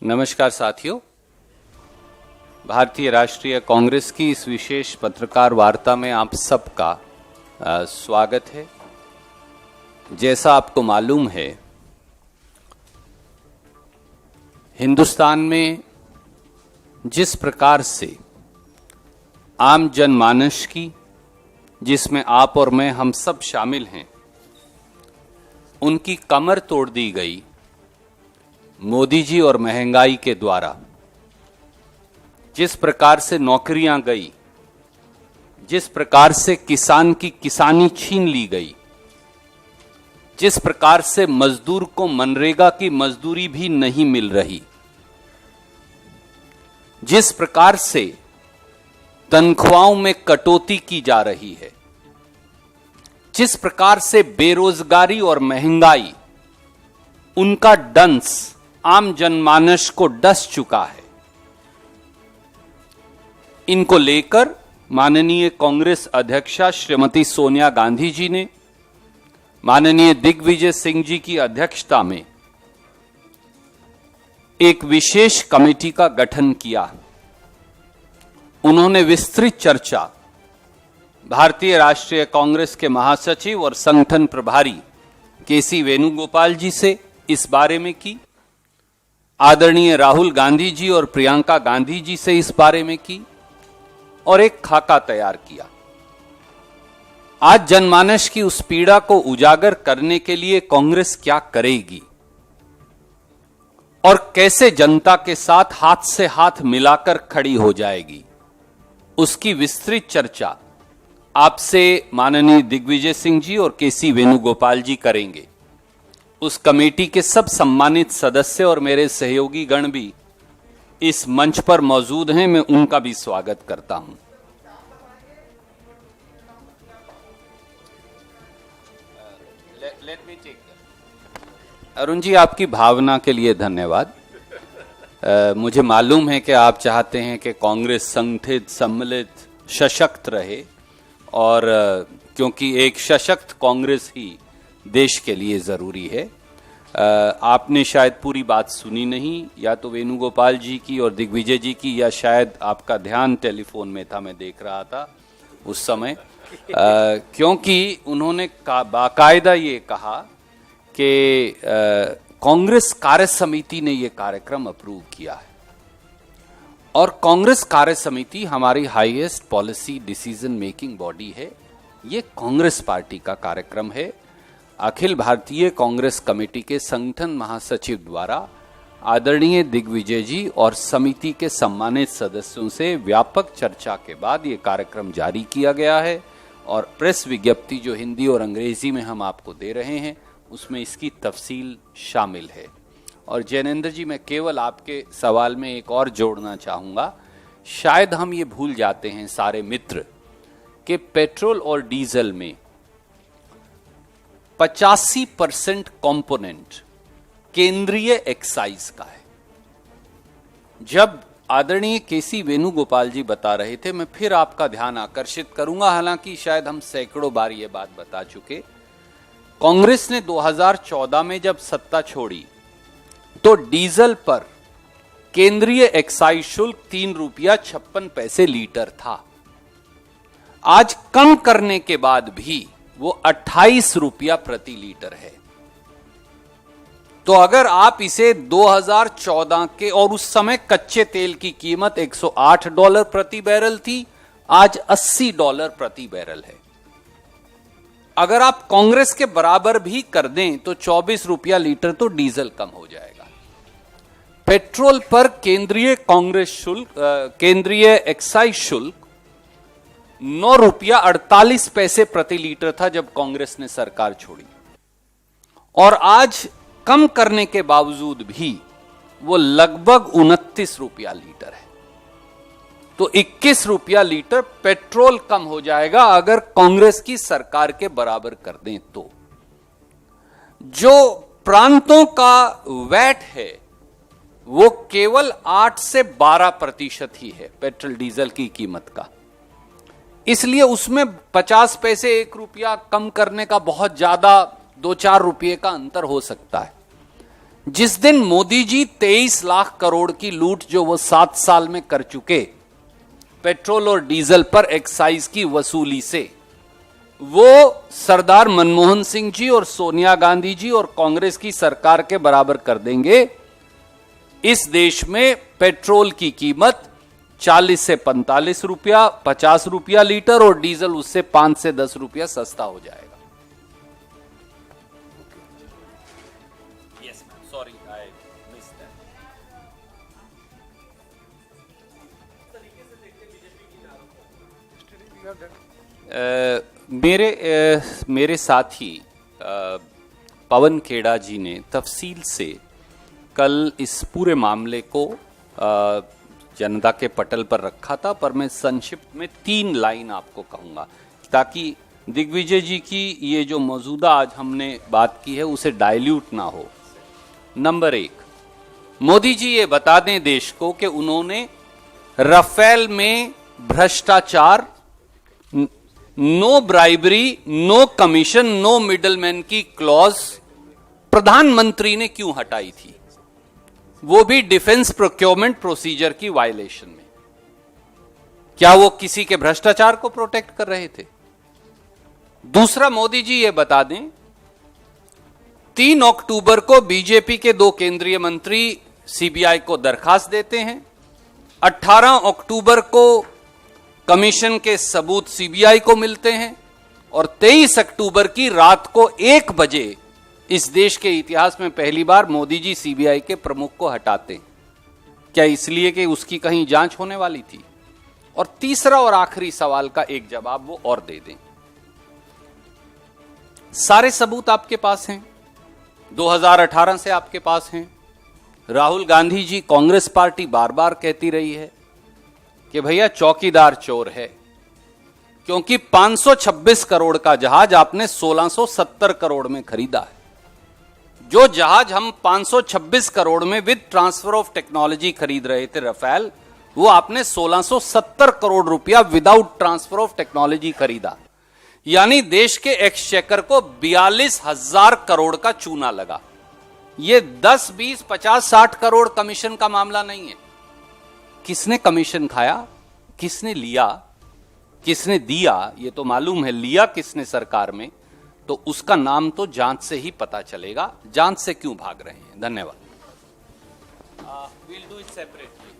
नमस्कार साथियों, भारतीय राष्ट्रीय कांग्रेस की इस विशेष पत्रकार वार्ता में आप सबका स्वागत है। जैसा आपको मालूम है, हिंदुस्तान में जिस प्रकार से आम जनमानस की, जिसमें आप और मैं हम सब शामिल हैं, उनकी कमर तोड़ दी गई मोदी जी और महंगाई के द्वारा। जिस प्रकार से नौकरियां गई, जिस प्रकार से किसान की किसानी छीन ली गई, जिस प्रकार से मजदूर को मनरेगा की मजदूरी भी नहीं मिल रही, जिस प्रकार से तनख्वाहों में कटौती की जा रही है, जिस प्रकार से बेरोजगारी और महंगाई उनका डंस आम जनमानस को डस चुका है, इनको लेकर माननीय कांग्रेस अध्यक्षा श्रीमती सोनिया गांधी जी ने माननीय दिग्विजय सिंह जी की अध्यक्षता में एक विशेष कमेटी का गठन किया। उन्होंने विस्तृत चर्चा भारतीय राष्ट्रीय कांग्रेस के महासचिव और संगठन प्रभारी केसी वेणुगोपाल जी से इस बारे में की, आदरणीय राहुल गांधी जी और प्रियंका गांधी जी से इस बारे में की और एक खाका तैयार किया। आज जनमानस की उस पीड़ा को उजागर करने के लिए कांग्रेस क्या करेगी और कैसे जनता के साथ हाथ से हाथ मिलाकर खड़ी हो जाएगी, उसकी विस्तृत चर्चा आपसे माननीय दिग्विजय सिंह जी और केसी वेणुगोपाल जी करेंगे। उस कमेटी के सब सम्मानित सदस्य और मेरे सहयोगी गण भी इस मंच पर मौजूद हैं, मैं उनका भी स्वागत करता हूं। अरुण जी, आपकी भावना के लिए धन्यवाद। मुझे मालूम है कि आप चाहते हैं कि कांग्रेस संगठित, सम्मिलित, सशक्त रहे, और क्योंकि एक सशक्त कांग्रेस ही देश के लिए जरूरी है। आपने शायद पूरी बात सुनी नहीं, या तो वेणुगोपाल जी की और दिग्विजय जी की, या शायद आपका ध्यान टेलीफोन में था, मैं देख रहा था उस समय, क्योंकि उन्होंने बाकायदा ये कहा कि कांग्रेस कार्य समिति ने ये कार्यक्रम अप्रूव किया है, और कांग्रेस कार्य समिति हमारी highest policy decision making body है। ये कांग्रेस पार्टी का कार्यक्रम है। अखिल भारतीय कांग्रेस कमेटी के संगठन महासचिव द्वारा आदरणीय दिग्विजय जी और समिति के सम्मानित सदस्यों से व्यापक चर्चा के बाद ये कार्यक्रम जारी किया गया है, और प्रेस विज्ञप्ति जो हिंदी और अंग्रेजी में हम आपको दे रहे हैं, उसमें इसकी तफसील शामिल है। और जैनेंद्र जी, मैं केवल आपके सवाल में एक और जोड़ना चाहूंगा। शायद हम ये भूल जाते हैं सारे मित्र कि पेट्रोल और डीजल में 85% कंपोनेंट केंद्रीय एक्साइज का है। जब आदरणीय केसी वेणुगोपाल जी बता रहे थे, मैं फिर आपका ध्यान आकर्षित करूंगा, हालांकि शायद हम सैकड़ों बार ये बात बता चुके। कांग्रेस ने 2014 में जब सत्ता छोड़ी तो डीजल पर केंद्रीय एक्साइज शुल्क 3 रुपया 56 पैसे लीटर था। आज कम करने के बाद भी वो 28 रुपया प्रति लीटर है। तो अगर आप इसे 2014 के, और उस समय कच्चे तेल की कीमत $108 प्रति बैरल थी, आज $80 प्रति बैरल है। अगर आप कांग्रेस के बराबर भी कर दें तो 24 रुपया लीटर तो डीजल कम हो जाएगा। पेट्रोल पर केंद्रीय कांग्रेस शुल्क, केंद्रीय एक्साइज शुल्क 9 रुपया 48 पैसे प्रति लीटर था जब कांग्रेस ने सरकार छोड़ी, और आज कम करने के बावजूद भी वो लगभग 29 रुपया लीटर है। तो 21 रुपया लीटर पेट्रोल कम हो जाएगा अगर कांग्रेस की सरकार के बराबर कर दें तो। जो प्रांतों का वैट है वो केवल 8 से 12% ही है पेट्रोल डीजल की कीमत का, इसलिए उसमें 50 पैसे 1 रुपया कम करने का बहुत ज्यादा 2-4 रुपये का अंतर हो सकता है। जिस दिन मोदी जी 23 लाख करोड़ की लूट जो वो 7 साल में कर चुके पेट्रोल और डीजल पर एक्साइज की वसूली से, वो सरदार मनमोहन सिंह जी और सोनिया गांधी जी और कांग्रेस की सरकार के बराबर कर देंगे। इस देश में पेट्रोल की कीमत 40 से 45 रुपया, 50 रुपया लीटर और डीजल उससे 5 से 10 रुपया सस्ता हो जाएगा। Yes ma'am, sorry I missed that. मेरे साथी पवन खेड़ा जी ने तफसील से कल इस पूरे मामले को जनता के पटल पर रखा था, पर मैं संक्षिप्त में 3 लाइन आपको कहूंगा ताकि दिग्विजय जी की ये जो मौजूदा आज हमने बात की है उसे डाइल्यूट ना हो। नंबर 1, मोदी जी ये बता दें देश को कि उन्होंने राफेल में भ्रष्टाचार, no bribery, no commission, no middleman की क्लॉज प्रधानमंत्री ने क्यों हटाई थी, वो भी डिफेंस प्रोक्योरमेंट प्रोसीजर की वायलेशन में। क्या वो किसी के भ्रष्टाचार को प्रोटेक्ट कर रहे थे? दूसरा, मोदी जी ये बता दें 3 अक्टूबर को बीजेपी के 2 केंद्रीय मंत्री सीबीआई को दरखास्त देते हैं, 18 अक्टूबर को कमीशन के सबूत सीबीआई को मिलते हैं और 23 अक्टूबर की रात को 1 बजे इस देश के इतिहास में पहली बार मोदी जी सीबीआई के प्रमुख को हटाते हैं। क्या इसलिए कि उसकी कहीं जांच होने वाली थी? और तीसरा और आखिरी सवाल का एक जवाब वो और दे दें। सारे सबूत आपके पास हैं, 2018 से आपके पास हैं। राहुल गांधी जी, कांग्रेस पार्टी बार बार कहती रही है कि भैया चौकीदार चोर है, क्योंकि 526 करोड़ का जहाज आपने 1670 करोड़ में खरीदा है। जो जहाज हम 526 करोड़ में विद ट्रांसफर ऑफ टेक्नोलॉजी खरीद रहे थे राफेल, वो आपने 1670 करोड़ रुपया विदाउट ट्रांसफर ऑफ टेक्नोलॉजी खरीदा। यानी देश के एक्सचेकर को 42,000 करोड़ का चूना लगा। ये 10, 20, 50, 60 करोड़ कमीशन का मामला नहीं है। किसने कमीशन खाया, किसने लिया, किसने दिया, ये तो मालूम है। लिया किसने सरकार में, तो उसका नाम तो जांच से ही पता चलेगा। जांच से क्यों भाग रहे हैं? धन्यवाद। We'll do it separately.